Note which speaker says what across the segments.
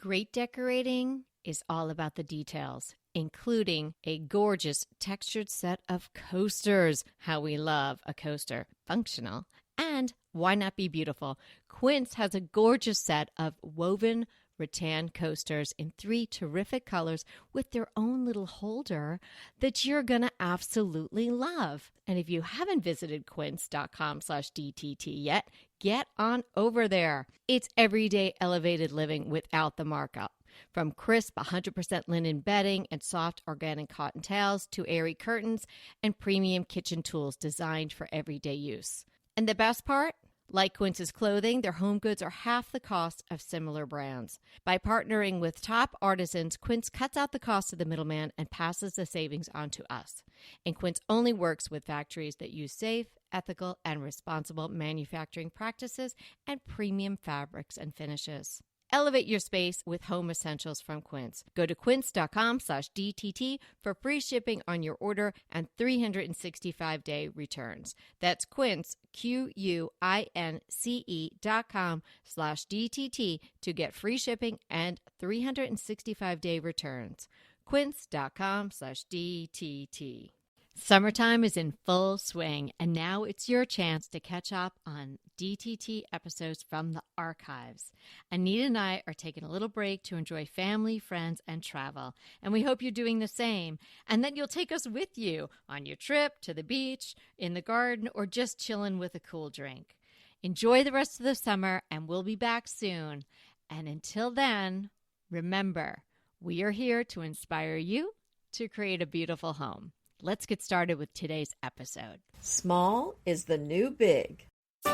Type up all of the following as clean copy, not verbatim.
Speaker 1: Great decorating is all about the details, including a gorgeous textured set of coasters. How we love a coaster. Functional. And why not be beautiful? Quince has a gorgeous set of woven rattan coasters in 3 terrific colors with their own little holder that you're going to absolutely love. And if you haven't visited quince.com/DTT yet, get on over there. It's everyday elevated living without the markup. From crisp 100% linen bedding and soft organic cotton towels to airy curtains and premium kitchen tools designed for everyday use. And the best part? Like Quince's clothing, their home goods are half the cost of similar brands. By partnering with top artisans, Quince cuts out the cost of the middleman and passes the savings on to us. And Quince only works with factories that use safe, ethical, and responsible manufacturing practices and premium fabrics and finishes. Elevate your space with home essentials from Quince. Go to quince.com/DTT for free shipping on your order and 365-day returns. That's Quince, QUINCE.com/DTT to get free shipping and 365-day returns. Quince.com/DTT. Summertime is in full swing, and now it's your chance to catch up on DTT episodes from the archives. Anita and I are taking a little break to enjoy family, friends, and travel, and we hope you're doing the same, and that you'll take us with you on your trip to the beach, in the garden, or just chilling with a cool drink. Enjoy the rest of the summer, and we'll be back soon. And until then, remember, we are here to inspire you to create a beautiful home. Let's get started with today's episode.
Speaker 2: Small is the new big. Hi,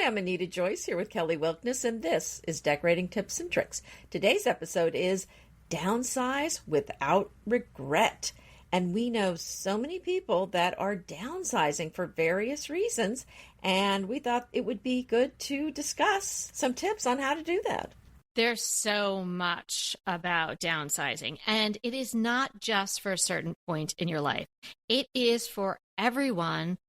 Speaker 2: I'm Anita Joyce here with Kelly Wilkness, and this is Decorating Tips and Tricks. Today's episode is Downsize Without Regret. And we know so many people that are downsizing for various reasons, and we thought it would be good to discuss some tips on how to do that.
Speaker 1: There's so much about downsizing, and it is not just for a certain point in your life. It is for everyone,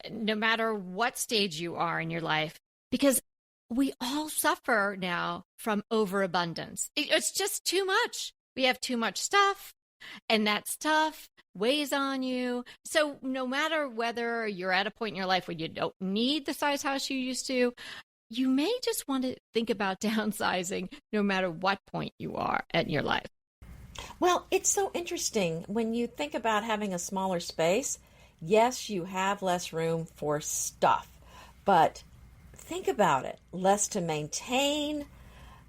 Speaker 1: no matter what stage you are in your life, because we all suffer now from overabundance. It's just too much. We have too much stuff, and that stuff weighs on you. So no matter whether you're at a point in your life where you don't need the size house you used to, you may just want to think about downsizing no matter what point you are in your life.
Speaker 2: Well, it's so interesting when you think about having a smaller space. Yes, you have less room for stuff, but think about it. Less to maintain,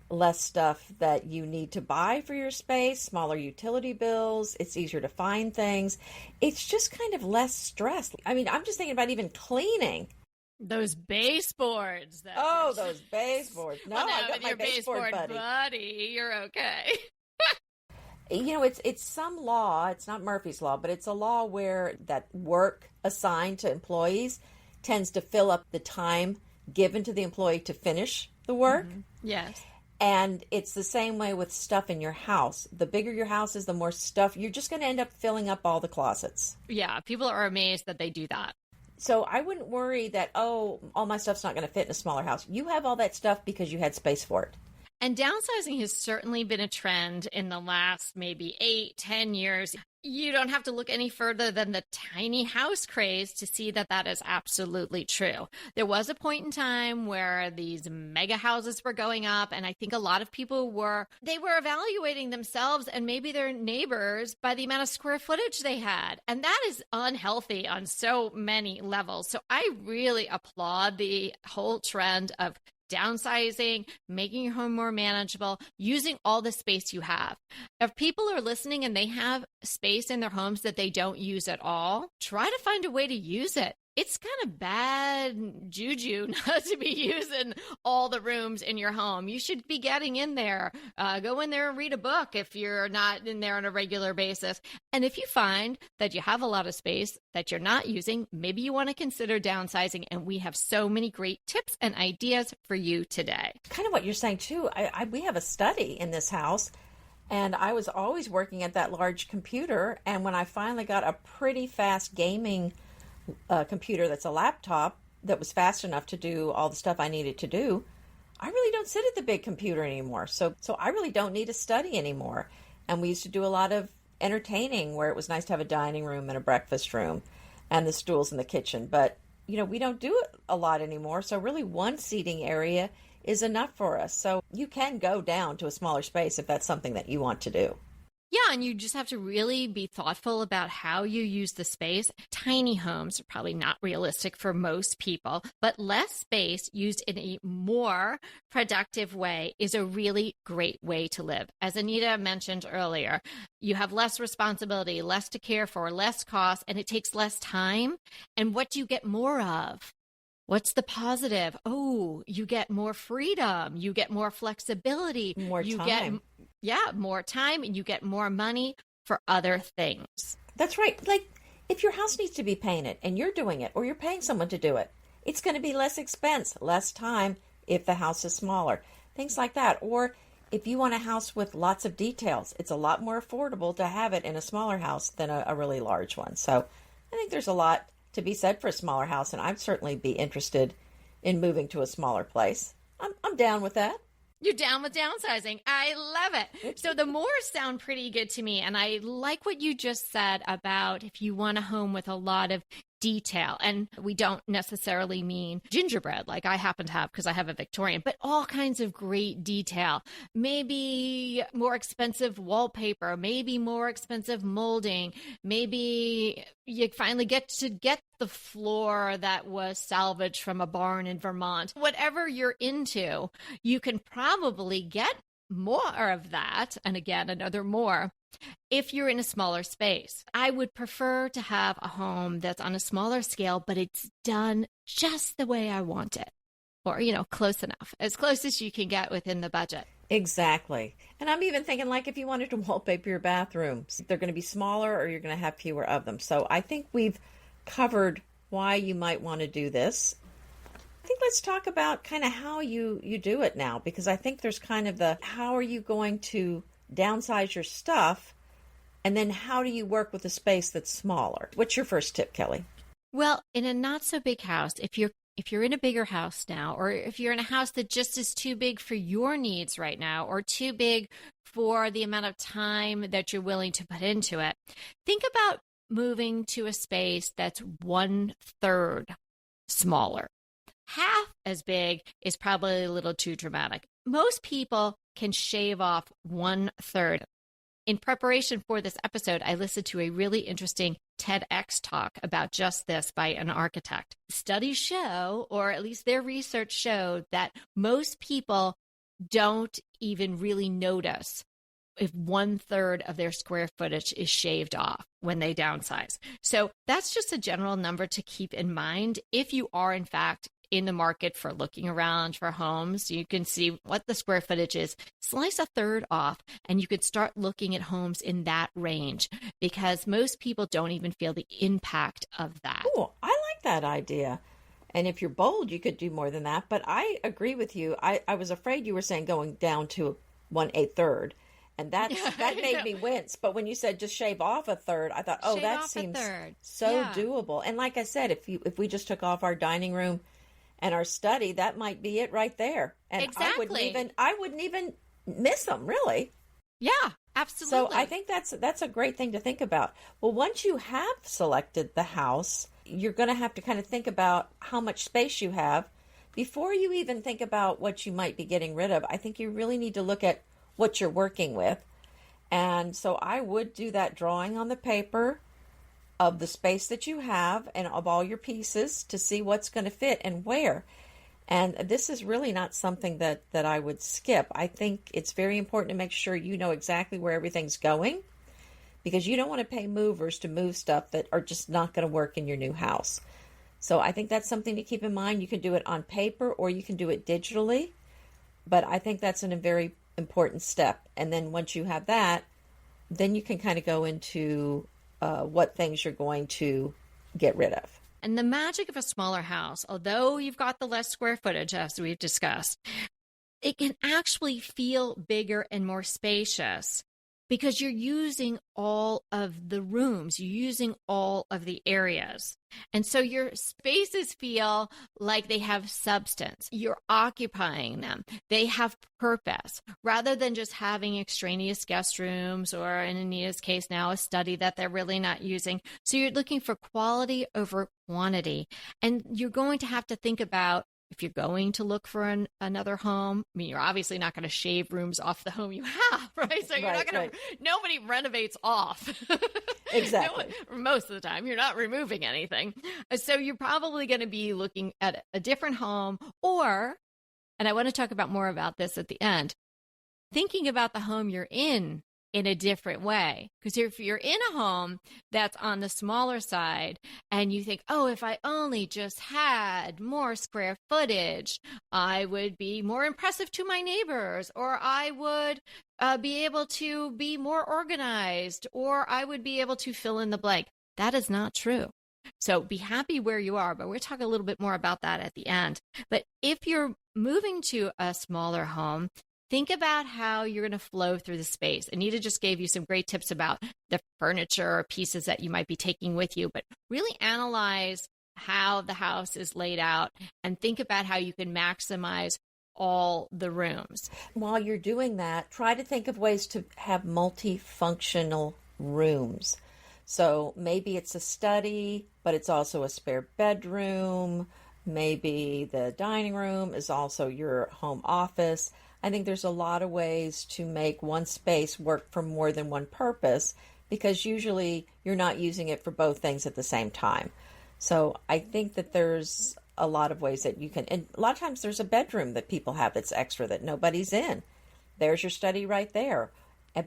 Speaker 2: less stuff that you need to buy for your space, smaller utility bills, it's easier to find things. It's just kind of less stress. I mean, I'm just thinking about even cleaning.
Speaker 1: Those baseboards.
Speaker 2: Those baseboards. No, I got my baseboard buddy.
Speaker 1: You're okay.
Speaker 2: You know, it's some law, it's not Murphy's Law, but it's a law where that work assigned to employees tends to fill up the time given to the employee to finish the work.
Speaker 1: Mm-hmm. Yes.
Speaker 2: And it's the same way with stuff in your house. The bigger your house is, the more stuff. You're just going to end up filling up all the closets.
Speaker 1: Yeah, people are amazed that they do that.
Speaker 2: So I wouldn't worry that, all my stuff's not going to fit in a smaller house. You have all that stuff because you had space for it.
Speaker 1: And downsizing has certainly been a trend in the last maybe 8-10 years. You don't have to look any further than the tiny house craze to see that that is absolutely true. There was a point in time where these mega houses were going up, and I think a lot of people were evaluating themselves and maybe their neighbors by the amount of square footage they had. And that is unhealthy on so many levels. So I really applaud the whole trend of downsizing, making your home more manageable, using all the space you have. If people are listening and they have space in their homes that they don't use at all, try to find a way to use it. It's kind of bad juju not to be using all the rooms in your home. You should be getting in there. Go in there and read a book if you're not in there on a regular basis. And if you find that you have a lot of space that you're not using, maybe you want to consider downsizing. And we have so many great tips and ideas for you today.
Speaker 2: Kind of what you're saying, too. We have a study in this house, and I was always working at that large computer. And when I finally got a pretty fast gaming computer that's a laptop that was fast enough to do all the stuff I needed to do, I really don't sit at the big computer anymore. So I really don't need to study anymore. And we used to do a lot of entertaining where it was nice to have a dining room and a breakfast room and the stools in the kitchen. But, we don't do it a lot anymore. So really one seating area is enough for us. So you can go down to a smaller space if that's something that you want to do.
Speaker 1: Yeah, and you just have to really be thoughtful about how you use the space. Tiny homes are probably not realistic for most people, but less space used in a more productive way is a really great way to live. As Anita mentioned earlier, you have less responsibility, less to care for, less cost, and it takes less time. And what do you get more of? What's the positive? Oh, you get more freedom. You get more flexibility.
Speaker 2: More
Speaker 1: you
Speaker 2: time.
Speaker 1: Get, more time, and you get more money for other things.
Speaker 2: That's right. Like if your house needs to be painted and you're doing it or you're paying someone to do it, it's going to be less expense, less time if the house is smaller. Things like that. Or if you want a house with lots of details, it's a lot more affordable to have it in a smaller house than a really large one. So I think there's a lot to be said for a smaller house, and I'd certainly be interested in moving to a smaller place. I'm down with that.
Speaker 1: You're down with downsizing. I love it. So the mores sound pretty good to me. And I like what you just said about if you want a home with a lot of detail. And we don't necessarily mean gingerbread like I happen to have because I have a Victorian, but all kinds of great detail. Maybe more expensive wallpaper, maybe more expensive molding. Maybe you finally get the floor that was salvaged from a barn in Vermont. Whatever you're into, you can probably get more of that. And again, another more if you're in a smaller space. I would prefer to have a home that's on a smaller scale, but it's done just the way I want it. Or, close enough, as close as you can get within the budget.
Speaker 2: Exactly. And I'm even thinking like if you wanted to wallpaper your bathrooms, they're going to be smaller or you're going to have fewer of them. So I think we've covered why you might want to do this. I think let's talk about kind of how you do it now, because I think there's kind of the how are you going to downsize your stuff, and then how do you work with a space that's smaller? What's your first tip, Kelly?
Speaker 1: Well, in a not so big house, if you're in a bigger house now, or if you're in a house that just is too big for your needs right now, or too big for the amount of time that you're willing to put into it, think about moving to a space that's 1/3 smaller. Half as big is probably a little too dramatic. Most people can shave off 1/3. In preparation for this episode, I listened to a really interesting TEDx talk about just this by an architect. Studies show, or at least their research showed, that most people don't even really notice if 1/3 of their square footage is shaved off when they downsize. So that's just a general number to keep in mind. If you are, in fact, in the market for looking around for homes, you can see what the square footage is, slice 1/3 off, and you could start looking at homes in that range, because most people don't even feel the impact of that.
Speaker 2: Oh, I like that idea. And if you're bold, you could do more than that. But I agree with you. I was afraid you were saying going down to 1/8. And that made me wince. But when you said just shave off 1/3, I thought, oh,
Speaker 1: Shave
Speaker 2: that
Speaker 1: off
Speaker 2: seems
Speaker 1: 1/3.
Speaker 2: so
Speaker 1: Yeah.
Speaker 2: doable. And like I said, if we just took off our dining room and our study, that might be it right there. And
Speaker 1: Exactly.
Speaker 2: I wouldn't even miss them, really.
Speaker 1: Yeah, absolutely.
Speaker 2: So I think that's a great thing to think about. Well, once you have selected the house, you're going to have to kind of think about how much space you have before you even think about what you might be getting rid of. I think you really need to look at what you're working with. And so I would do that drawing on the paper of the space that you have and of all your pieces to see what's going to fit and where. And this is really not something that I would skip. I think it's very important to make sure you know exactly where everything's going, because you don't want to pay movers to move stuff that are just not going to work in your new house. So I think that's something to keep in mind. You can do it on paper or you can do it digitally, but I think that's a very important step. And then once you have that, then you can kind of go into what things you're going to get rid of.
Speaker 1: And the magic of a smaller house, although you've got the less square footage, as we've discussed, it can actually feel bigger and more spacious because you're using all of the rooms, you're using all of the areas. And so your spaces feel like they have substance. You're occupying them. They have purpose rather than just having extraneous guest rooms or, in Anita's case now, a study that they're really not using. So you're looking for quality over quantity. And you're going to have to think about, if you're going to look for another home, I mean, you're obviously not going to shave rooms off the home you have, right? So you're not going to, nobody renovates off.
Speaker 2: Exactly.
Speaker 1: Most of the time, you're not removing anything. So you're probably going to be looking at a different home, or, and I want to talk about more about this at the end, thinking about the home you're in a different way. Because if you're in a home that's on the smaller side and you think, oh, if I only just had more square footage, I would be more impressive to my neighbors, or I would be able to be more organized, or I would be able to fill in the blank. That is not true. So be happy where you are, but we'll talk a little bit more about that at the end. But if you're moving to a smaller home, think about how you're going to flow through the space. Anita just gave you some great tips about the furniture or pieces that you might be taking with you, but really analyze how the house is laid out and think about how you can maximize all the rooms.
Speaker 2: While you're doing that, try to think of ways to have multifunctional rooms. So maybe it's a study, but it's also a spare bedroom. Maybe the dining room is also your home office. I think there's a lot of ways to make one space work for more than one purpose, because usually you're not using it for both things at the same time. So I think that there's a lot of ways that you can, and a lot of times there's a bedroom that people have that's extra that nobody's in. There's your study right there.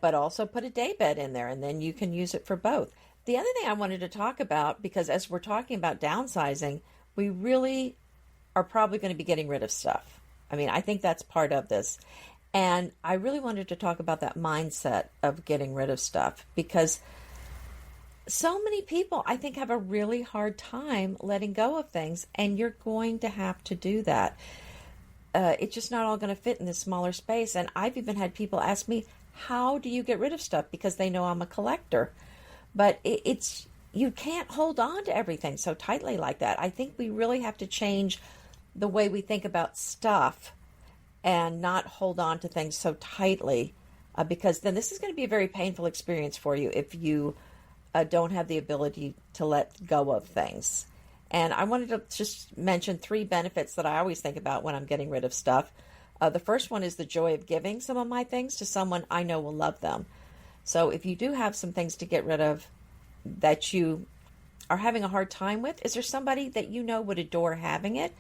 Speaker 2: But also put a day bed in there, and then you can use it for both. The other thing I wanted to talk about, because as we're talking about downsizing, we really are probably going to be getting rid of stuff. I mean, I think that's part of this. And I really wanted to talk about that mindset of getting rid of stuff, because so many people, I think, have a really hard time letting go of things, and you're going to have to do that. It's just not all going to fit in this smaller space. And I've even had people ask me, how do you get rid of stuff? Because they know I'm a collector. But it's you can't hold on to everything so tightly like that. I think we really have to change the way we think about stuff and not hold on to things so tightly, because then this is going to be a very painful experience for you if you don't have the ability to let go of things. And I wanted to just mention 3 benefits that I always think about when I'm getting rid of stuff. The first one is the joy of giving some of my things to someone I know will love them. So if you do have some things to get rid of that you are having a hard time with, is there somebody that you know would adore having it?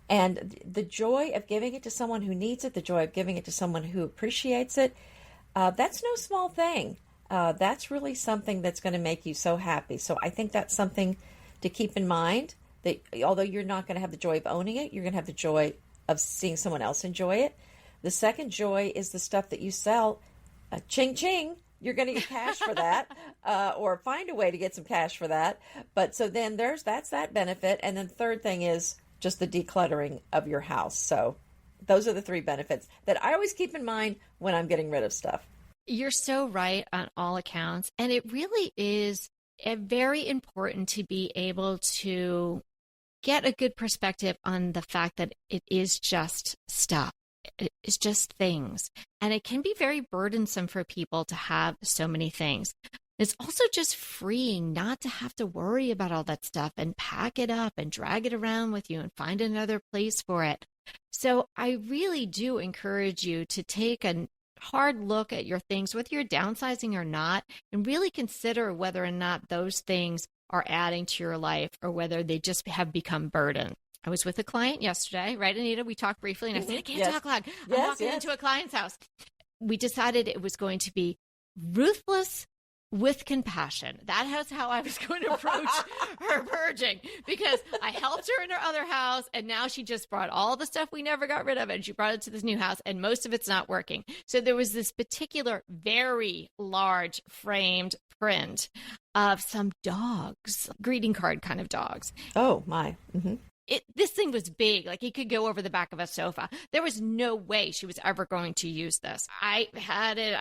Speaker 2: And the joy of giving it to someone who needs it, the joy of giving it to someone who appreciates it, that's no small thing. That's really something that's going to make you so happy. So I think that's something to keep in mind, that although you're not going to have the joy of owning it, you're going to have the joy of seeing someone else enjoy it. The second joy is the stuff that you sell. Ching, ching. You're going to get cash for that, or find a way to get some cash for that. But so then that's that benefit. And then third thing is just the decluttering of your house. So those are the 3 benefits that I always keep in mind when I'm getting rid of stuff.
Speaker 1: You're so right on all accounts. And it really is very important to be able to get a good perspective on the fact that it is just stuff. It's just things. And it can be very burdensome for people to have so many things. It's also just freeing not to have to worry about all that stuff and pack it up and drag it around with you and find another place for it. So I really do encourage you to take a hard look at your things, whether you're downsizing or not, and really consider whether or not those things are adding to your life or whether they just have become burden. I was with a client yesterday, right, Anita? We talked briefly, and I said, I can't talk loud. I'm walking into a client's house. We decided it was going to be ruthless with compassion. That was how I was going to approach her purging, because I helped her in her other house, and now she just brought all the stuff we never got rid of, and she brought it to this new house, and most of it's not working. So there was this particular very large framed print of some dogs, greeting card kind of dogs.
Speaker 2: Oh, my. Mm-hmm.
Speaker 1: this thing was big. Like, it could go over the back of a sofa. There was no way she was ever going to use this. I had it.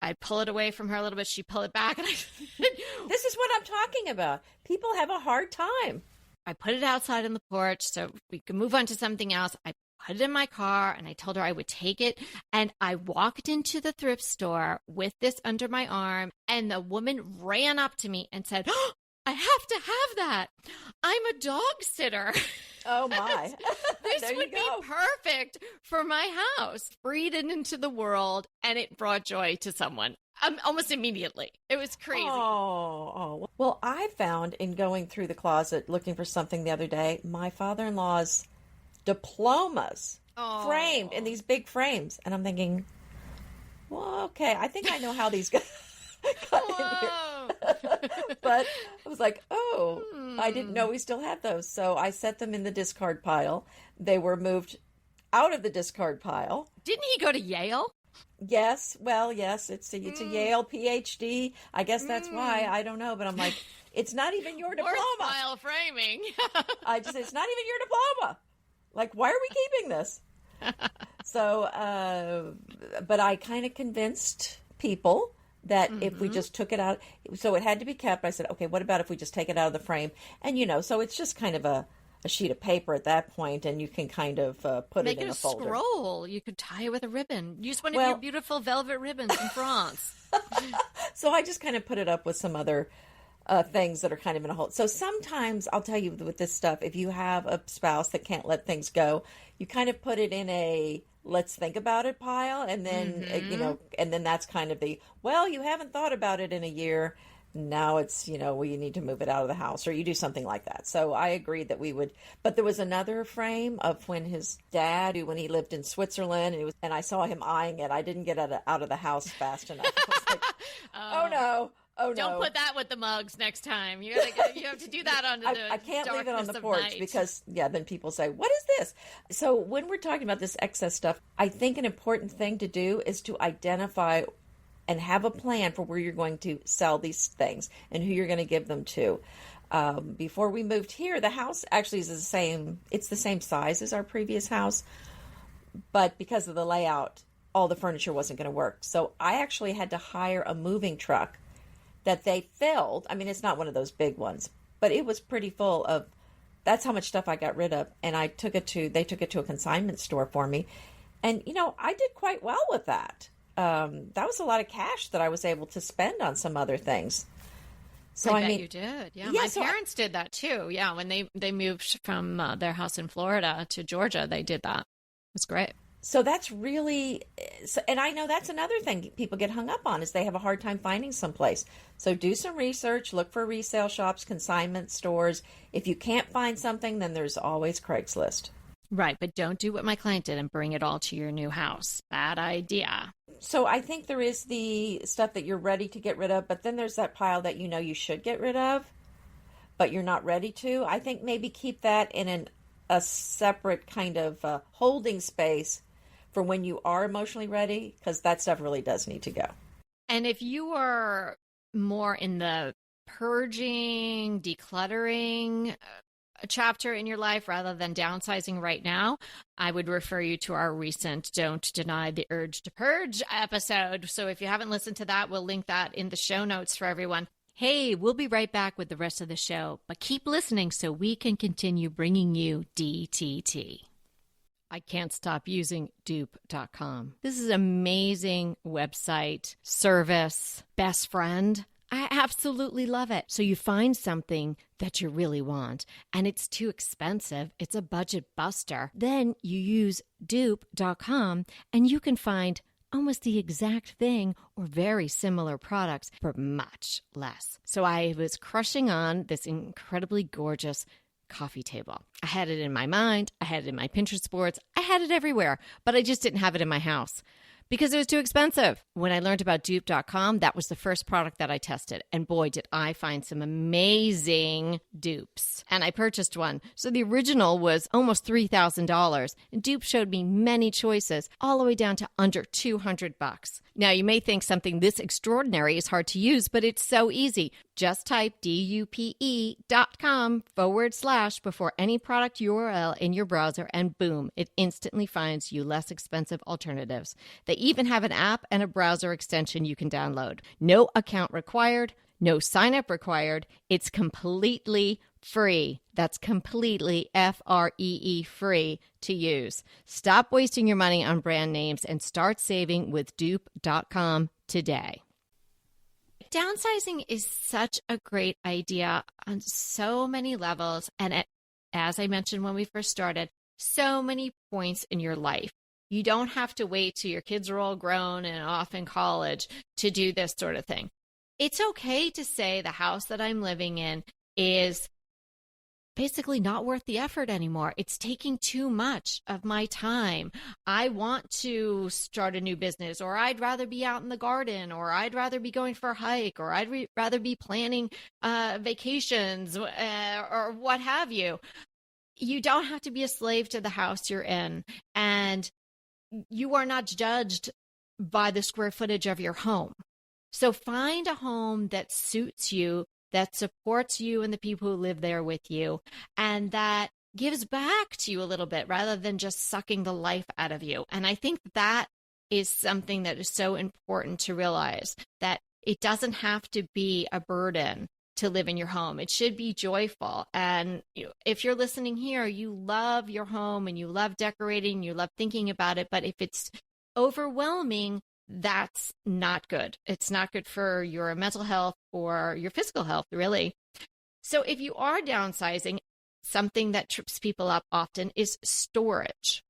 Speaker 1: I pull it away from her a little bit. She pull it back. And
Speaker 2: This is what I'm talking about. People have a hard time.
Speaker 1: I put it outside on the porch so we could move on to something else. I put it in my car and I told her I would take it. And I walked into the thrift store with this under my arm, and the woman ran up to me and said, "Oh, I have to have that. I'm a dog sitter."
Speaker 2: Oh my.
Speaker 1: This would be perfect for my house. Freed it into the world, and it brought joy to someone almost immediately. It was crazy.
Speaker 2: Oh. Well, I found in going through the closet looking for something the other day, my father-in-law's diplomas framed in these big frames. And I'm thinking, well, okay, I think I know how these got in here. But I was like, I didn't know we still had those. So I set them in the discard pile. They were moved out of the discard pile.
Speaker 1: Didn't he go to Yale?
Speaker 2: Yes. Well, yes, it's a Yale PhD. I guess that's why. I don't know. But I'm like, it's not even your diploma.
Speaker 1: Worthwhile framing.
Speaker 2: It's not even your diploma. Like, why are we keeping this? So, but I kind of convinced people that if we just took it out, so it had to be kept. I said, okay, what about if we just take it out of the frame? And, so it's just kind of a sheet of paper at that point, and you can kind of put it in a folder.
Speaker 1: Make it a scroll. You could tie it with a ribbon. Use one of your beautiful velvet ribbons in France.
Speaker 2: So I just kind of put it up with some other things that are kind of in a hold. So sometimes, I'll tell you with this stuff, if you have a spouse that can't let things go, you kind of put it in a let's think about it pile, and then and then that's kind of the, well, you haven't thought about it in a year, now it's well, you need to move it out of the house, or you do something like that. So I agreed that we would. But there was another frame of when his dad, when he lived in Switzerland, and I saw him eyeing it. I didn't get out of the house fast enough. I was like, oh no.
Speaker 1: Don't put that with the mugs next time. You have to do that on the
Speaker 2: I can't leave it on the porch
Speaker 1: night.
Speaker 2: Because then people say, what is this? So when we're talking about this excess stuff, I think an important thing to do is to identify and have a plan for where you're going to sell these things and who you're going to give them to. Before we moved here, the house actually is the same. It's the same size as our previous house, but because of the layout, all the furniture wasn't going to work. So I actually had to hire a moving truck that they filled. I mean, it's not one of those big ones, but it was pretty full of, that's how much stuff I got rid of. And they took it to a consignment store for me. And, I did quite well with that. That was a lot of cash that I was able to spend on some other things. So
Speaker 1: I bet you did. Yeah. My parents did that too. Yeah. When they moved from their house in Florida to Georgia, they did that. It was great.
Speaker 2: So that's really, and I know that's another thing people get hung up on, is they have a hard time finding someplace. So do some research, look for resale shops, consignment stores. If you can't find something, then there's always Craigslist.
Speaker 1: Right, but don't do what my client did and bring it all to your new house. Bad idea.
Speaker 2: So I think there is the stuff that you're ready to get rid of, but then there's that pile that you should get rid of, but you're not ready to. I think maybe keep that in a separate kind of holding space for when you are emotionally ready, because that stuff really does need to go.
Speaker 1: And if you are more in the purging, decluttering chapter in your life rather than downsizing right now, I would refer you to our recent Don't Deny the Urge to Purge episode. So if you haven't listened to that, we'll link that in the show notes for everyone. Hey, we'll be right back with the rest of the show, but keep listening so we can continue bringing you DTT. I can't stop using dupe.com. This is an amazing website, service, best friend. I absolutely love it. So you find something that you really want and it's too expensive, it's a budget buster. Then you use dupe.com and you can find almost the exact thing or very similar products for much less. So I was crushing on this incredibly gorgeous coffee table. I had it in my mind. I had it in my Pinterest boards. I had it everywhere, but I just didn't have it in my house because it was too expensive. When I learned about dupe.com, that was the first product that I tested. And boy, did I find some amazing dupes. And I purchased one. So the original was almost $3,000. And Dupe showed me many choices, all the way down to under $200. Now, you may think something this extraordinary is hard to use, but it's so easy. Just type dupe.com/ before any product URL in your browser, and boom, it instantly finds you less expensive alternatives. They even have an app and a browser extension you can download. No account required, no sign up required. It's completely free. That's completely free free to use. Stop wasting your money on brand names and start saving with dupe.com today. Downsizing is such a great idea on so many levels. And as I mentioned when we first started, so many points in your life. You don't have to wait till your kids are all grown and off in college to do this sort of thing. It's okay to say the house that I'm living in is basically not worth the effort anymore. It's taking too much of my time. I want to start a new business, or I'd rather be out in the garden, or I'd rather be going for a hike, or I'd rather be planning vacations, or what have you. You don't have to be a slave to the house you're in, and you are not judged by the square footage of your home. So find a home that suits you, that supports you and the people who live there with you, and that gives back to you a little bit rather than just sucking the life out of you. And I think that is something that is so important to realize, that it doesn't have to be a burden to live in your home. It should be joyful. And if you're listening here, you love your home and you love decorating, you love thinking about it, but if it's overwhelming, that's not good. It's not good for your mental health or your physical health, really. So if you are downsizing, something that trips people up often is storage.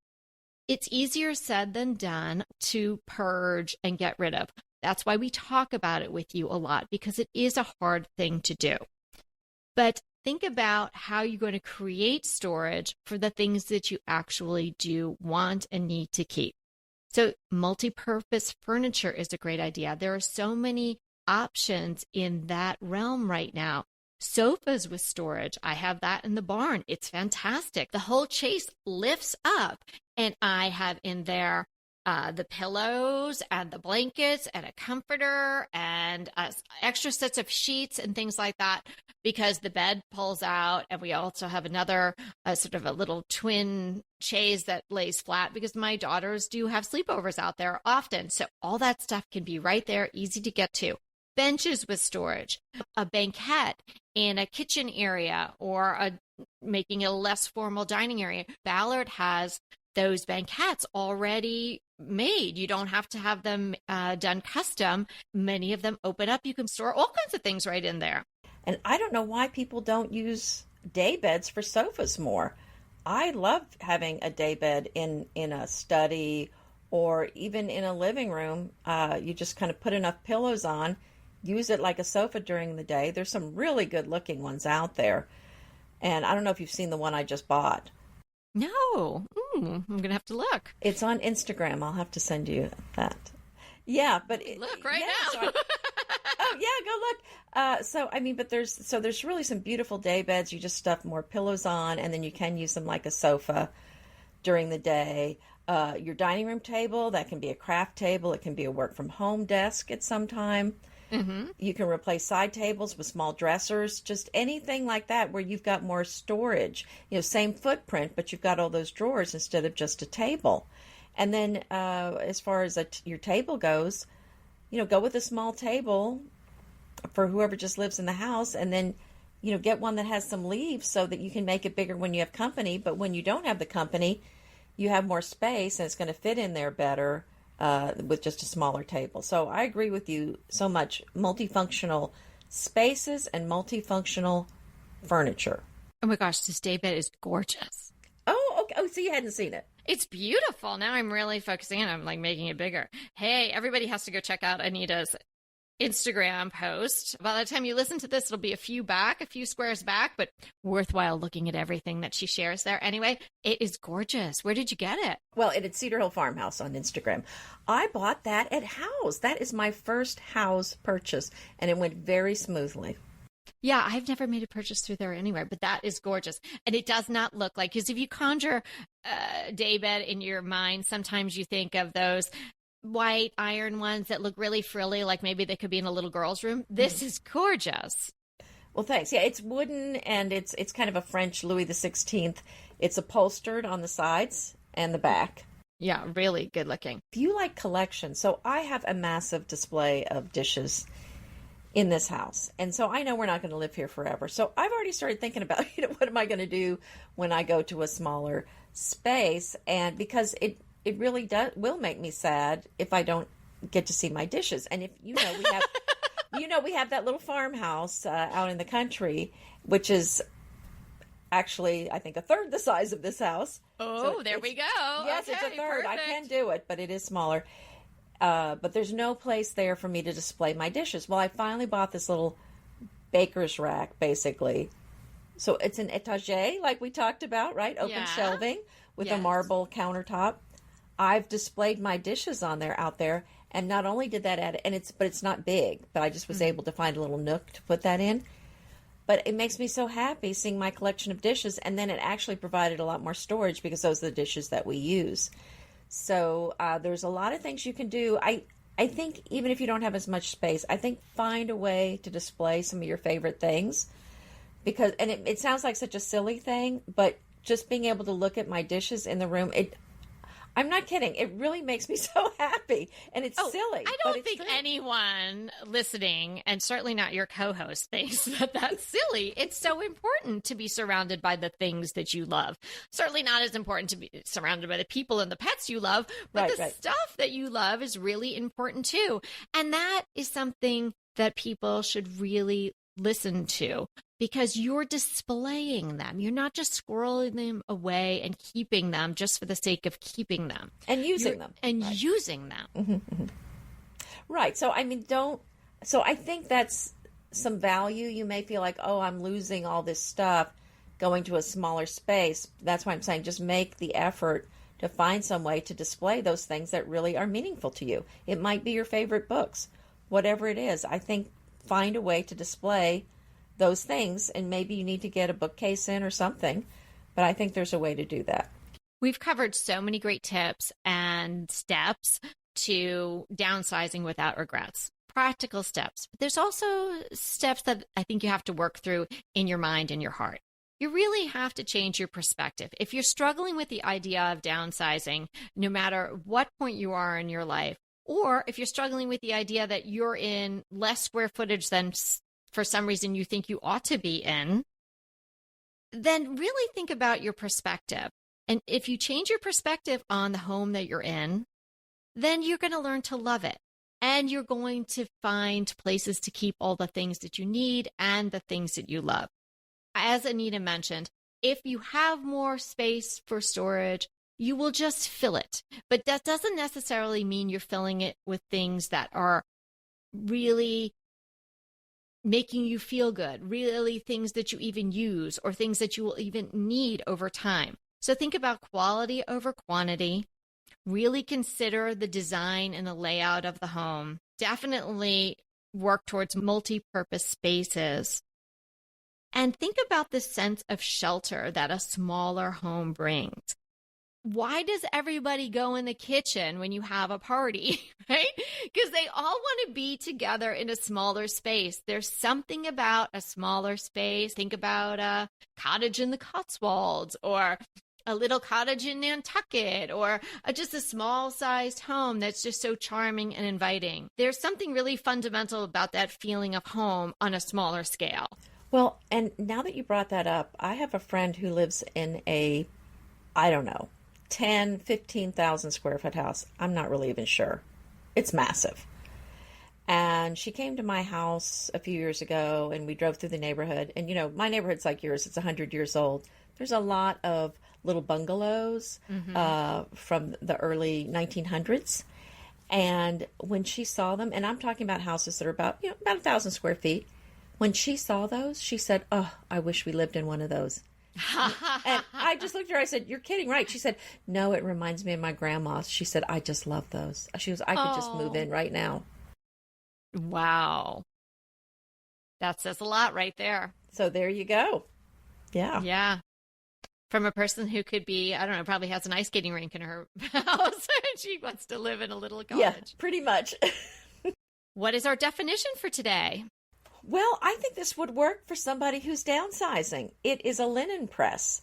Speaker 1: It's easier said than done to purge and get rid of. That's why we talk about it with you a lot, because it is a hard thing to do. But think about how you're going to create storage for the things that you actually do want and need to keep. So multi-purpose furniture is a great idea. There are so many options in that realm right now. Sofas with storage. I have that in the barn. It's fantastic. The whole chase lifts up, and I have in there the pillows and the blankets and a comforter and extra sets of sheets and things like that, because the bed pulls out. And we also have another sort of a little twin chaise that lays flat, because my daughters do have sleepovers out there often. So all that stuff can be right there, easy to get to. Benches with storage, a banquette in a kitchen area, or making a less formal dining area. Ballard has those banquettes already made. You don't have to have them done custom. Many of them open up. You can store all kinds of things right in there.
Speaker 2: And I don't know why people don't use day beds for sofas more. I love having a day bed in a study or even in a living room. You just kind of put enough pillows on, use it like a sofa during the day. There's some really good looking ones out there. And I don't know if you've seen the one I just bought.
Speaker 1: No. I'm going to have to look.
Speaker 2: It's on Instagram. I'll have to send you that. Yeah, but
Speaker 1: look right now.
Speaker 2: Oh yeah, go look. But there's really some beautiful day beds. You just stuff more pillows on, and then you can use them like a sofa during the day. Your dining room table, that can be a craft table. It can be a work from home desk at some time. Mm-hmm. You can replace side tables with small dressers, just anything like that where you've got more storage. Same footprint, but you've got all those drawers instead of just a table. And then as far as your table goes, go with a small table for whoever just lives in the house, and then, get one that has some leaves so that you can make it bigger when you have company. But when you don't have the company, you have more space and it's going to fit in there better with just a smaller table. So I agree with you so much. Multifunctional spaces and multifunctional furniture.
Speaker 1: Oh my gosh, this day bed is gorgeous.
Speaker 2: Oh, okay. Oh, so you hadn't seen it.
Speaker 1: It's beautiful. Now I'm really focusing on it. I'm like making it bigger. Hey, everybody has to go check out Anita's Instagram post. By the time you listen to this, it'll be a few squares back, but worthwhile looking at everything that she shares there. Anyway, it is gorgeous. Where did you get it?
Speaker 2: Well, it's Cedar Hill Farmhouse on Instagram. I bought that at House. That is my first House purchase, and it went very smoothly.
Speaker 1: Yeah, I've never made a purchase through there anywhere, but that is gorgeous. And it does not look like, because if you conjure daybed in your mind, sometimes you think of those white iron ones that look really frilly, like maybe they could be in a little girl's room. This is gorgeous.
Speaker 2: Well, thanks. Yeah, it's wooden, and it's kind of a French Louis XVI. It's upholstered on the sides and the back.
Speaker 1: Yeah, really good looking.
Speaker 2: If you like collections, so I have a massive display of dishes in this house. And so I know we're not going to live here forever. So I've already started thinking about, what am I going to do when I go to a smaller space? And because it really will make me sad if I don't get to see my dishes. And if we have we have that little farmhouse out in the country, which is actually, I think, a third the size of this house.
Speaker 1: Oh, so there we go.
Speaker 2: Yes,
Speaker 1: okay,
Speaker 2: it's a third.
Speaker 1: perfect.
Speaker 2: I can do it, but it is smaller. But there's no place there for me to display my dishes. Well, I finally bought this little baker's rack, basically. So it's an étagère, like we talked about, right? Open shelving with a marble countertop. I've displayed my dishes on there, out there, and not only did that add, but it's not big, but I just was able to find a little nook to put that in. But it makes me so happy seeing my collection of dishes, and then it actually provided a lot more storage because those are the dishes that we use. So there's a lot of things you can do. I think even if you don't have as much space, I think find a way to display some of your favorite things. Because, and it sounds like such a silly thing, but just being able to look at my dishes in the room, I'm not kidding. It really makes me so happy. And it's silly.
Speaker 1: I don't think anyone listening, and certainly not your co-host, thinks that that's silly. It's so important to be surrounded by the things that you love. Certainly not as important to be surrounded by the people and the pets you love, but the stuff that you love is really important too. And that is something that people should really listen to, because you're displaying them. You're not just squirreling them away and keeping them just for the sake of keeping them.
Speaker 2: And using them.
Speaker 1: And using them.
Speaker 2: Mm-hmm, mm-hmm. Right. So, so I think that's some value. You may feel like, oh, I'm losing all this stuff going to a smaller space. That's why I'm saying just make the effort to find some way to display those things that really are meaningful to you. It might be your favorite books, whatever it is. I think find a way to display those things, and maybe you need to get a bookcase in or something, but I think there's a way to do that.
Speaker 1: We've covered so many great tips and steps to downsizing without regrets, practical steps. But there's also steps that I think you have to work through in your mind and your heart. You really have to change your perspective. If you're struggling with the idea of downsizing, no matter what point you are in your life, or if you're struggling with the idea that you're in less square footage than for some reason you think you ought to be in, then really think about your perspective. And if you change your perspective on the home that you're in, then you're going to learn to love it. And you're going to find places to keep all the things that you need and the things that you love. As Anita mentioned, if you have more space for storage, you will just fill it. But that doesn't necessarily mean you're filling it with things that are really making you feel good, really things that you even use or things that you will even need over time. So think about quality over quantity. Really consider the design and the layout of the home. Definitely work towards multi-purpose spaces. And think about the sense of shelter that a smaller home brings. Why does everybody go in the kitchen when you have a party, right? Because they all want to be together in a smaller space. There's something about a smaller space. Think about a cottage in the Cotswolds or a little cottage in Nantucket or just a small-sized home that's just so charming and inviting. There's something really fundamental about that feeling of home on a smaller scale.
Speaker 2: Well, and now that you brought that up, I have a friend who lives in a, 10, 15,000 square foot house. I'm not really even sure. It's massive. And she came to my house a few years ago, and we drove through the neighborhood. And, my neighborhood's like yours. It's 100 years old. There's a lot of little bungalows from the early 1900s. And when she saw them, and I'm talking about houses that are about, about 1,000 square feet. When she saw those, she said, "Oh, I wish we lived in one of those." And I just looked at her. I said, "You're kidding, right?" She said, "No, it reminds me of my grandma's." She said, "I just love those." She goes, "I could just move in right now."
Speaker 1: Wow. That says a lot right there.
Speaker 2: So there you go. Yeah.
Speaker 1: Yeah. From a person who could be, I don't know, probably has an ice skating rink in her house and she wants to live in a little cottage.
Speaker 2: Yeah, pretty much.
Speaker 1: What is our definition for today?
Speaker 2: Well, I think this would work for somebody who's downsizing. It is a linen press.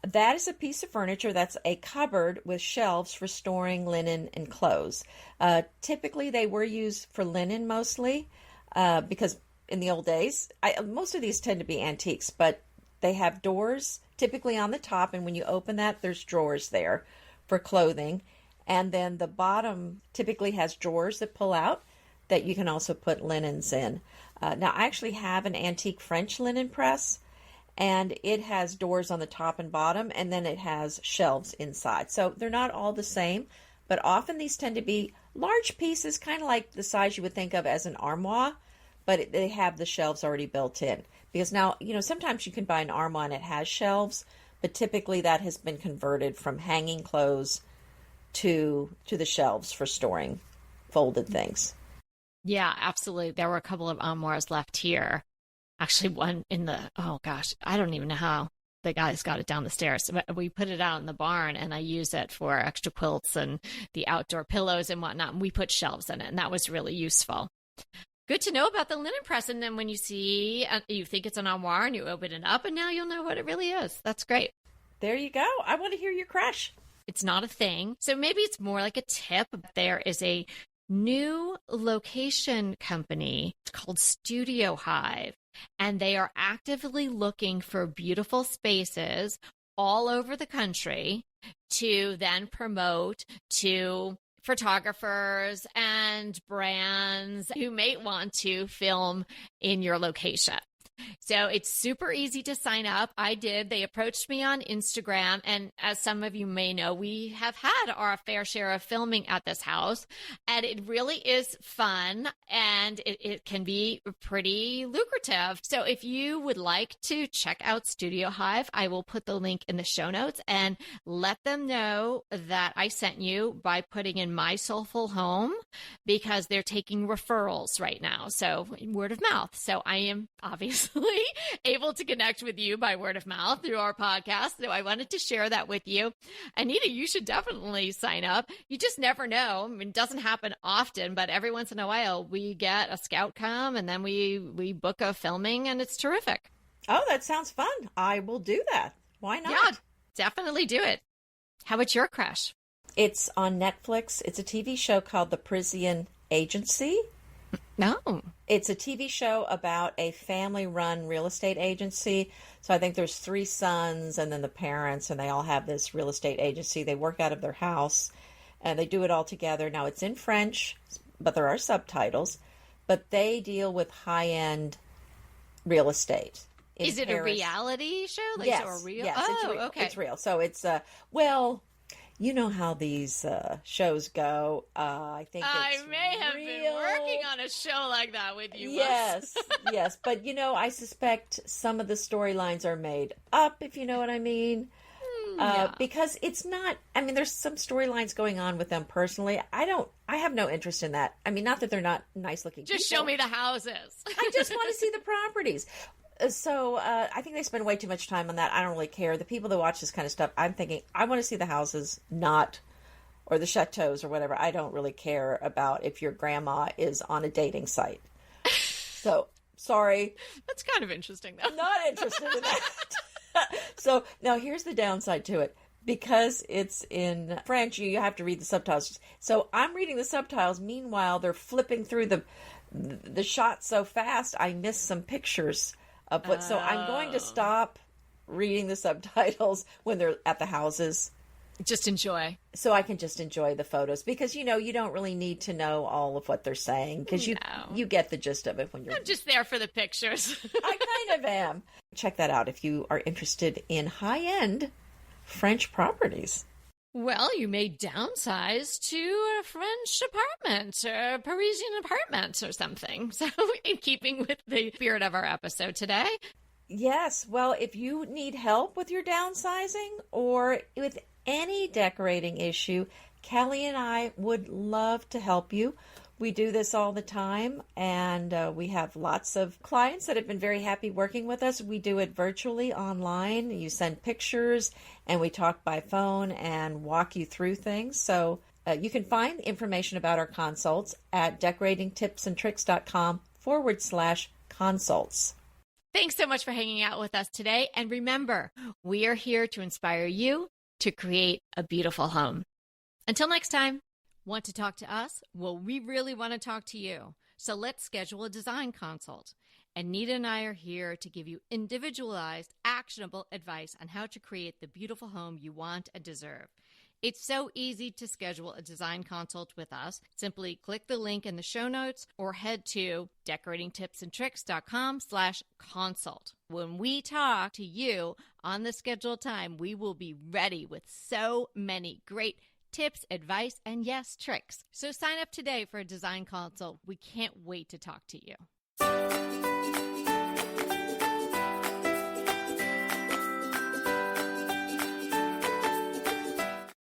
Speaker 2: That is a piece of furniture that's a cupboard with shelves for storing linen and clothes. Typically, they were used for linen mostly because in the old days, most of these tend to be antiques, but they have doors typically on the top, and when you open that, there's drawers there for clothing. And then the bottom typically has drawers that pull out that you can also put linens in. Now, I actually have an antique French linen press, and it has doors on the top and bottom, and then it has shelves inside. So they're not all the same, but often these tend to be large pieces, kind of like the size you would think of as an armoire, but they have the shelves already built in. Because now, sometimes you can buy an armoire and it has shelves, but typically that has been converted from hanging clothes to the shelves for storing folded things.
Speaker 1: Yeah, absolutely. There were a couple of armoires left here. Actually, one in oh gosh, I don't even know how the guys got it down the stairs. But we put it out in the barn and I use it for extra quilts and the outdoor pillows and whatnot. And we put shelves in it, and that was really useful. Good to know about the linen press. And then when you see, you think it's an armoire and you open it up and now you'll know what it really is. That's great.
Speaker 2: There you go. I want to hear your crush.
Speaker 1: It's not a thing. So maybe it's more like a tip. There is a new location company called Studio Hive, and they are actively looking for beautiful spaces all over the country to then promote to photographers and brands who may want to film in your location. So it's super easy to sign up. I did. They approached me on Instagram. And as some of you may know, we have had our fair share of filming at this house. And it really is fun. And it can be pretty lucrative. So if you would like to check out Studio Hive, I will put the link in the show notes and let them know that I sent you by putting in My Soulful Home, because they're taking referrals right now. So word of mouth. So I am obviously able to connect with you by word of mouth through our podcast. So I wanted to share that with you. Anita, you should definitely sign up. You just never know. I mean, it doesn't happen often, but every once in a while we get a scout come and then we book a filming, and it's terrific.
Speaker 2: Oh, that sounds fun. I will do that. Why not?
Speaker 1: Yeah, definitely do it. How about your crush?
Speaker 2: It's on Netflix. It's a TV show called The Parisian Agency.
Speaker 1: No.
Speaker 2: It's a TV show about a family-run real estate agency. So I think there's 3 sons and then the parents, and they all have this real estate agency. They work out of their house, and they do it all together. Now, it's in French, but there are subtitles. But they deal with high-end real estate.
Speaker 1: Is it
Speaker 2: Paris.
Speaker 1: A reality show? Like,
Speaker 2: yes.
Speaker 1: so a real?
Speaker 2: Yes,
Speaker 1: oh,
Speaker 2: it's real.
Speaker 1: okay.
Speaker 2: It's real. So it's, well, you know how these shows go. I think
Speaker 1: I
Speaker 2: it's
Speaker 1: may have
Speaker 2: real.
Speaker 1: been working on a show like that with you.
Speaker 2: Yes, yes. But, I suspect some of the storylines are made up, if you know what I mean.
Speaker 1: Yeah.
Speaker 2: Because it's not, there's some storylines going on with them personally. I have no interest in that. Not that they're not nice looking
Speaker 1: Just
Speaker 2: people.
Speaker 1: show me the houses.
Speaker 2: I just want to see the properties. So I think they spend way too much time on that. I don't really care. The people that watch this kind of stuff, I'm thinking, I want to see the houses, or the chateaus or whatever. I don't really care about if your grandma is on a dating site. So, sorry.
Speaker 1: That's kind of interesting, though.
Speaker 2: Not interested in that. So, now here's the downside to it. Because it's in French, you have to read the subtitles. So, I'm reading the subtitles. Meanwhile, they're flipping through the shots so fast, I miss some pictures of what. So, I'm going to stop reading the subtitles when they're at the houses.
Speaker 1: Just enjoy.
Speaker 2: So I can just enjoy the photos, because, you don't really need to know all of what they're saying, because you get the gist of it when you're...
Speaker 1: I'm just there for the pictures.
Speaker 2: I kind of am. Check that out if you are interested in high-end French properties.
Speaker 1: Well, you may downsize to a French apartment or a Parisian apartment or something. So, in keeping with the spirit of our episode today.
Speaker 2: Yes, well, if you need help with your downsizing or with any decorating issue, Kelly and I would love to help you. We do this all the time, and we have lots of clients that have been very happy working with us. We do it virtually online. You send pictures, and we talk by phone and walk you through things. So you can find information about our consults at decoratingtipsandtricks.com/consults.
Speaker 1: Thanks so much for hanging out with us today. And remember, we are here to inspire you to create a beautiful home. Until next time. Want to talk to us? Well, we really want to talk to you. So let's schedule a design consult. Anita and I are here to give you individualized, actionable advice on how to create the beautiful home you want and deserve. It's so easy to schedule a design consult with us. Simply click the link in the show notes or head to decoratingtipsandtricks.com/consult. When we talk to you on the scheduled time, we will be ready with so many great tips, advice, and yes, tricks. So sign up today for a design consult. We can't wait to talk to you.